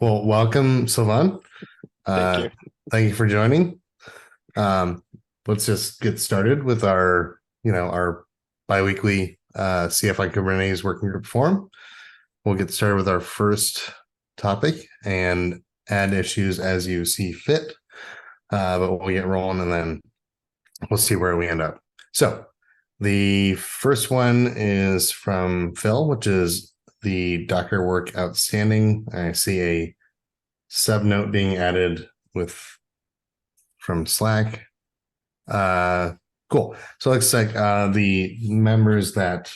Well, welcome, Sylvan. Thank you. Thank you for joining. Let's just get started with our biweekly CFI Kubernetes working group forum. We'll get started with our first topic and add issues as you see fit. But we'll get rolling and then we'll see where we end up. So the first one is from Phil, which is the Docker work outstanding. I see a sub note being added from Slack. Cool. So it looks like the members that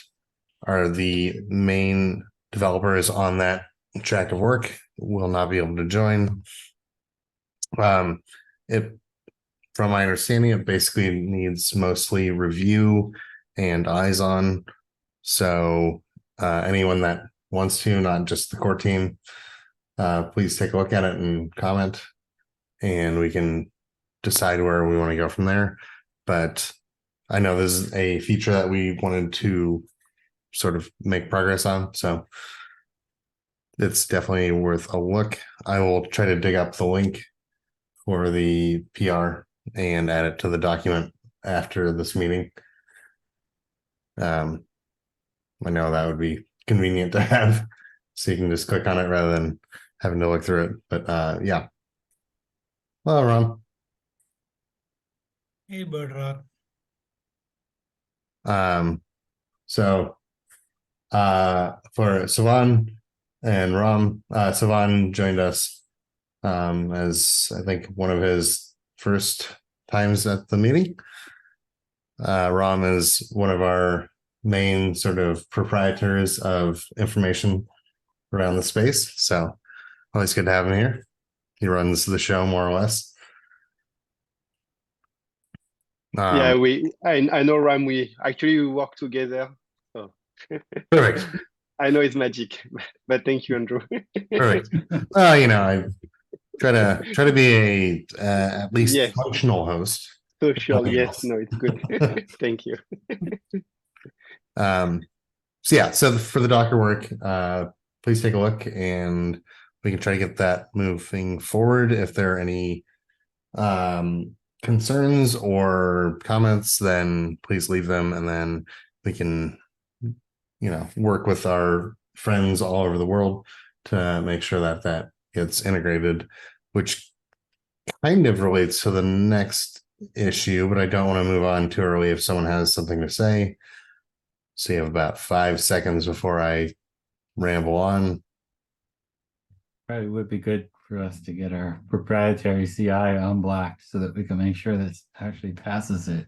are the main developers on that track of work will not be able to join. From my understanding, it basically needs mostly review and eyes on. So anyone that wants to, not just the core team, please take a look at it and comment, and we can decide where we want to go from there. But I know this is a feature that we wanted to sort of make progress on, so it's definitely worth a look. I will try to dig up the link for the PR and add it to the document after this meeting. I know that would be convenient to have, so you can just click on it rather than having to look through it. But yeah. Well, Ron. Hey, Bird Rock. So for Savan and Ram, Savan joined us as I think one of his first times at the meeting. Ram is one of our main sort of proprietors of information around the space. So always good to have him here. He runs the show more or less. Yeah, I know Ram. We actually work together. So Perfect. I know it's magic, but thank you, Andrew. Perfect. Well, I try to be a at least Yes. functional host. Social, yes, no, it's good. Thank you. So yeah, so for the Docker work, please take a look and we can try to get that moving forward. If there are any concerns or comments, then please leave them, and then we can work with our friends all over the world to make sure that gets integrated, which kind of relates to the next issue, but I don't want to move on too early if someone has something to say. So you have about 5 seconds before I ramble on. Probably would be good for us to get our proprietary CI unblocked so that we can make sure that it actually passes it.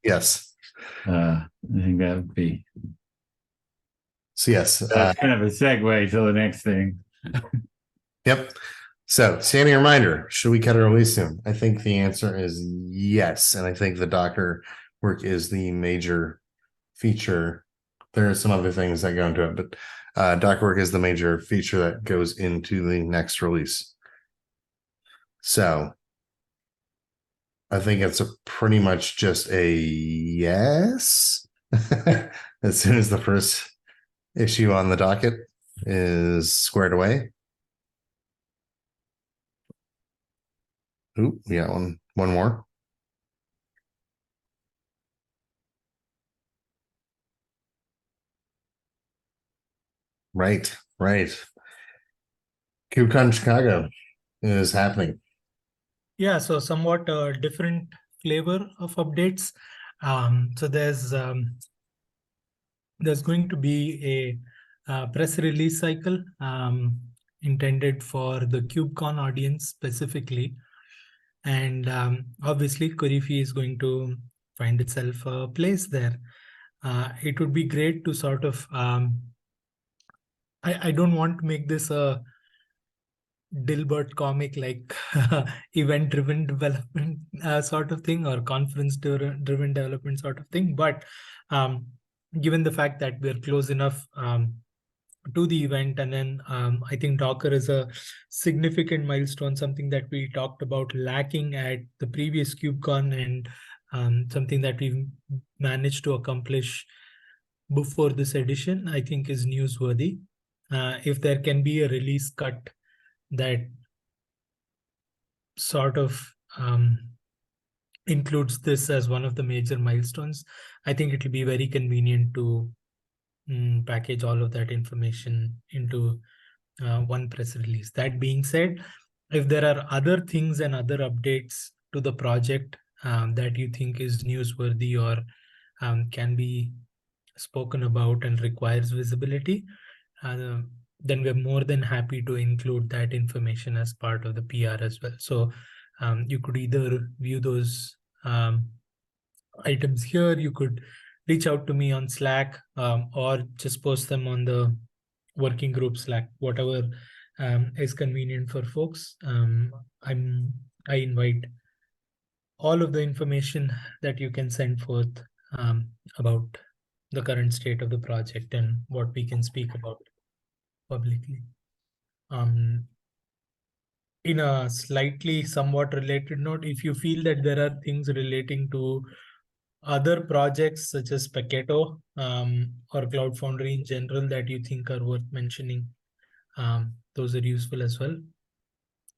Yes. I think that would be. So yes. That's kind of a segue to the next thing. Yep. So standing reminder, should we cut a release soon? I think the answer is yes. And I think the Docker work is the major feature. There are some other things that go into it, but Docker work is the major feature that goes into the next release. So I think it's pretty much just a yes. As soon as the first issue on the docket is squared away. Ooh, we got one more. Right. KubeCon Chicago is happening. Yeah, so somewhat different flavor of updates. So there's going to be a press release cycle intended for the KubeCon audience specifically. And obviously, Kurifi is going to find itself a place there. It would be great to sort of, I don't want to make this a Dilbert comic like event-driven development sort of thing, or conference-driven development sort of thing. But given the fact that we're close enough to the event, and then I think Docker is a significant milestone, something that we talked about lacking at the previous KubeCon, and something that we've managed to accomplish before this edition, I think is newsworthy. if there can be a release cut that sort of includes this as one of the major milestones, I think it will be very convenient to package all of that information into one press release. That being said, if there are other things and other updates to the project that you think is newsworthy or can be spoken about and requires visibility, then we're more than happy to include that information as part of the PR as well. So you could either view those items here, you could reach out to me on Slack, or just post them on the working group Slack, whatever is convenient for folks. I invite all of the information that you can send forth about the current state of the project and what we can speak about publicly. In a slightly somewhat related note, if you feel that there are things relating to other projects such as Paketo or Cloud Foundry in general that you think are worth mentioning, those are useful as well.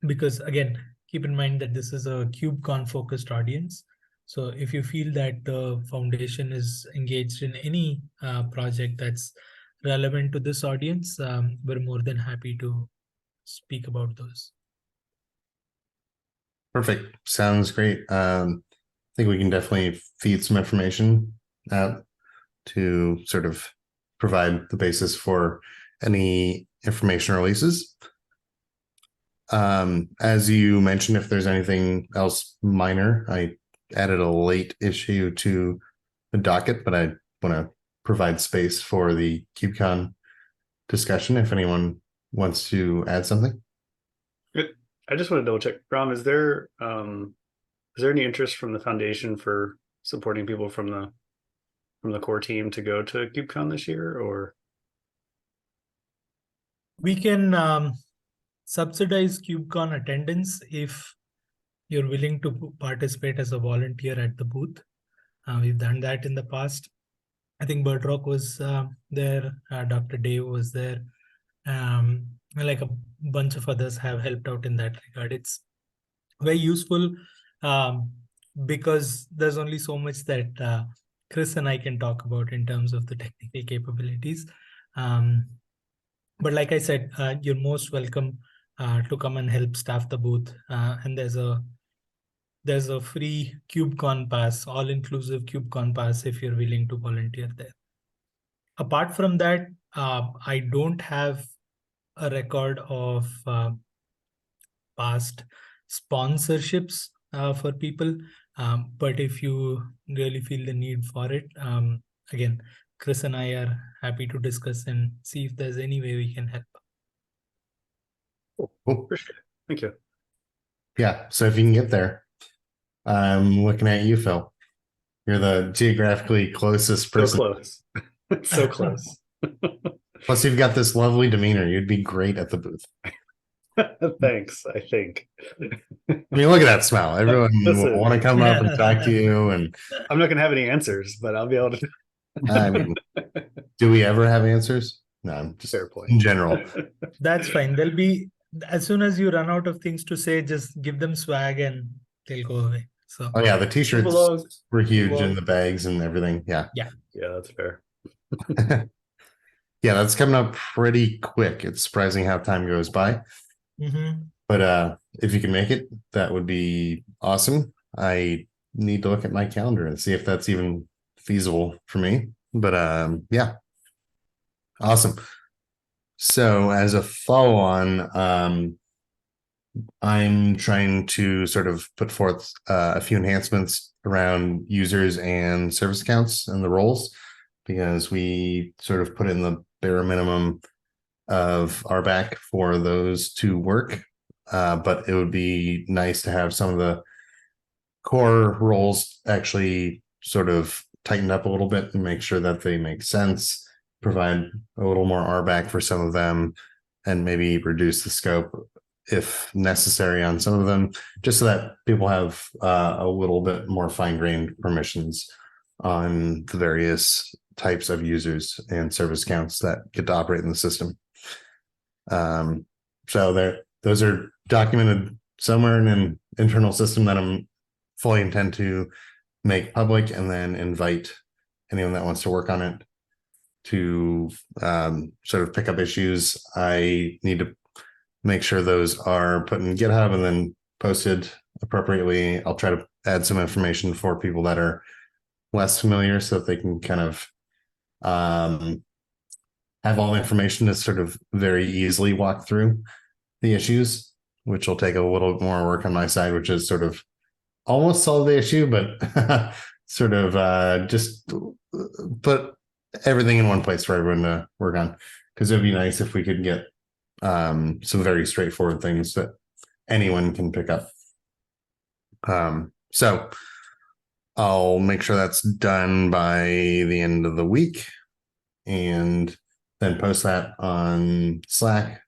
Because again, keep in mind that this is a KubeCon focused audience. So if you feel that the foundation is engaged in any project that's relevant to this audience, we're more than happy to speak about those. Perfect. Sounds great. I think we can definitely feed some information out to sort of provide the basis for any information releases. As you mentioned, if there's anything else minor, I added a late issue to the docket, but I want to provide space for the KubeCon discussion if anyone wants to add something. Good. I just want to double check. Ram, is there any interest from the foundation for supporting people from the core team to go to KubeCon this year, or? We can subsidize KubeCon attendance if you're willing to participate as a volunteer at the booth. We've done that in the past. I think Bird Rock was there, Dr. Dave was there, like a bunch of others have helped out in that regard. It's very useful because there's only so much that Chris and I can talk about in terms of the technical capabilities. But like I said, you're most welcome to come and help staff the booth. And there's a free KubeCon pass, all-inclusive KubeCon pass if you're willing to volunteer there. Apart from that, I don't have a record of past sponsorships for people. But if you really feel the need for it, again, Chris and I are happy to discuss and see if there's any way we can help. Cool. Appreciate it. Thank you. Yeah, so if you can get there, I'm looking at you, Phil. You're the geographically closest person. So close. So close. Plus, you've got this lovely demeanor. You'd be great at the booth. Thanks, I think. I mean, look at that smile. Everyone will want to come up and talk to you. And I'm not going to have any answers, but I'll be able to. I mean, do we ever have answers? No, just Fair point. in general. That's fine. There'll be, as soon as you run out of things to say, just give them swag and they'll go away. So, oh yeah, the t-shirts were huge and the bags and everything. Yeah. Yeah, that's fair. Yeah, that's coming up pretty quick. It's surprising how time goes by. mm-hmm. But if you can make it, that would be awesome. I need to look at my calendar and see if that's even feasible for me. But yeah, awesome. So as a follow-on, I'm trying to sort of put forth a few enhancements around users and service accounts and the roles, because we sort of put in the bare minimum of RBAC for those to work. But it would be nice to have some of the core roles actually sort of tightened up a little bit and make sure that they make sense, provide a little more RBAC for some of them, and maybe reduce the scope if necessary on some of them, just so that people have a little bit more fine-grained permissions on the various types of users and service accounts that get to operate in the system. So those are documented somewhere in an internal system that I'm fully intend to make public, and then invite anyone that wants to work on it to sort of pick up issues. I need to make sure those are put in GitHub and then posted appropriately. I'll try to add some information for people that are less familiar so that they can kind of have all the information to sort of very easily walk through the issues, which will take a little more work on my side, which is sort of almost solve the issue, but sort of just put everything in one place for everyone to work on. Because it would be nice if we could get some very straightforward things that anyone can pick up. So I'll make sure that's done by the end of the week, and then post that on Slack,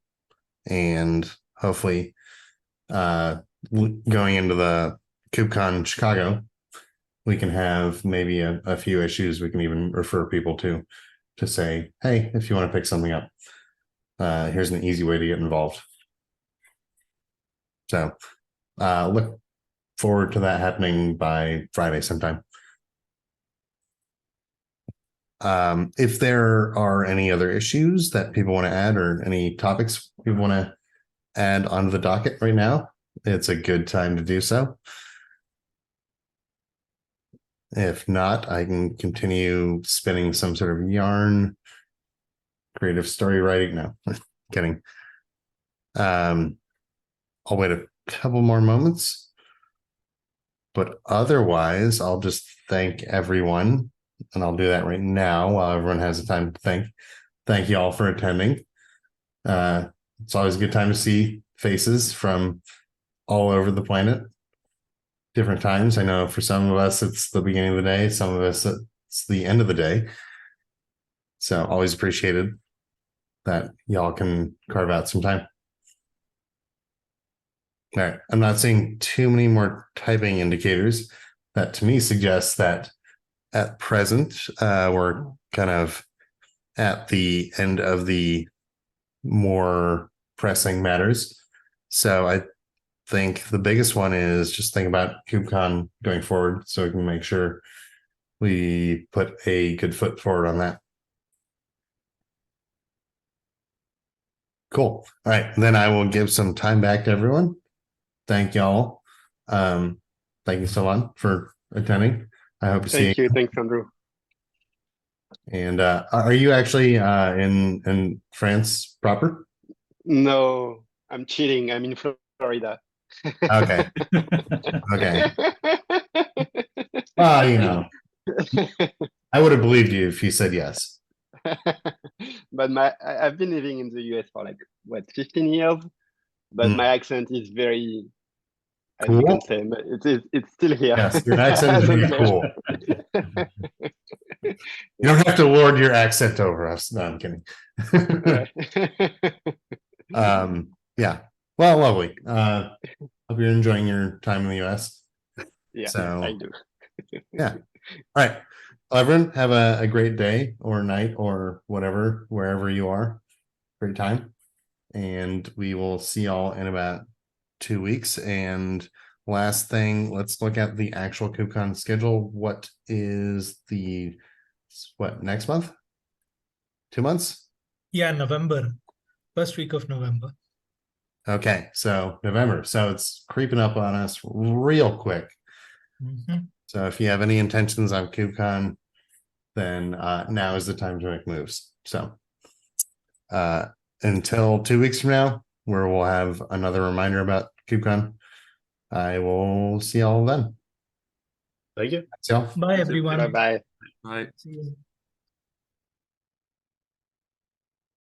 and hopefully going into the KubeCon Chicago, we can have maybe a few issues we can even refer people to say, hey, if you want to pick something up, here's an easy way to get involved. So look forward to that happening by Friday sometime. If there are any other issues that people want to add, or any topics people want to add onto the docket right now, it's a good time to do so. If not, I can continue spinning some sort of yarn, creative story writing. No, kidding. I'll wait a couple more moments, but otherwise I'll just thank everyone, and I'll do that right now while everyone has the time to think. Thank you all for attending. It's always a good time to see faces from all over the planet, different times. I know for some of us it's the beginning of the day, some of us it's the end of the day. So always appreciated that y'all can carve out some time. All right, I'm not seeing too many more typing indicators. That to me suggests that at present we're kind of at the end of the more pressing matters. So I think the biggest one is just think about KubeCon going forward, so we can make sure we put a good foot forward on that. Cool. All right, then I will give some time back to everyone. Thank y'all. Thank you so much for attending. I hope to see you. Thank you. Thanks, Andrew. And are you actually in France proper? No, I'm cheating. I'm in Florida. Okay. Okay. Well, you know, I would have believed you if you said yes. But I've been living in the US for like what, 15 years, but my accent is very, as you can say, it's still here. Yes, your accent is very cool. You don't have to lord your accent over us. No, I'm kidding. Yeah. Well, lovely. Hope you're enjoying your time in the US. Yeah, so, I do. Yeah. All right. Well, everyone, have a great day or night or whatever, wherever you are. Great time. And we will see y'all in about 2 weeks. And last thing, let's look at the actual KubeCon schedule. What is next month? 2 months? Yeah, November. First week of November. Okay, so November. So it's creeping up on us real quick. Mm-hmm. So if you have any intentions on KubeCon, then now is the time to make moves. So until 2 weeks from now, where we'll have another reminder about KubeCon, I will see y'all then. Thank you. See y'all. Bye, everyone. Bye-bye. Bye. See you.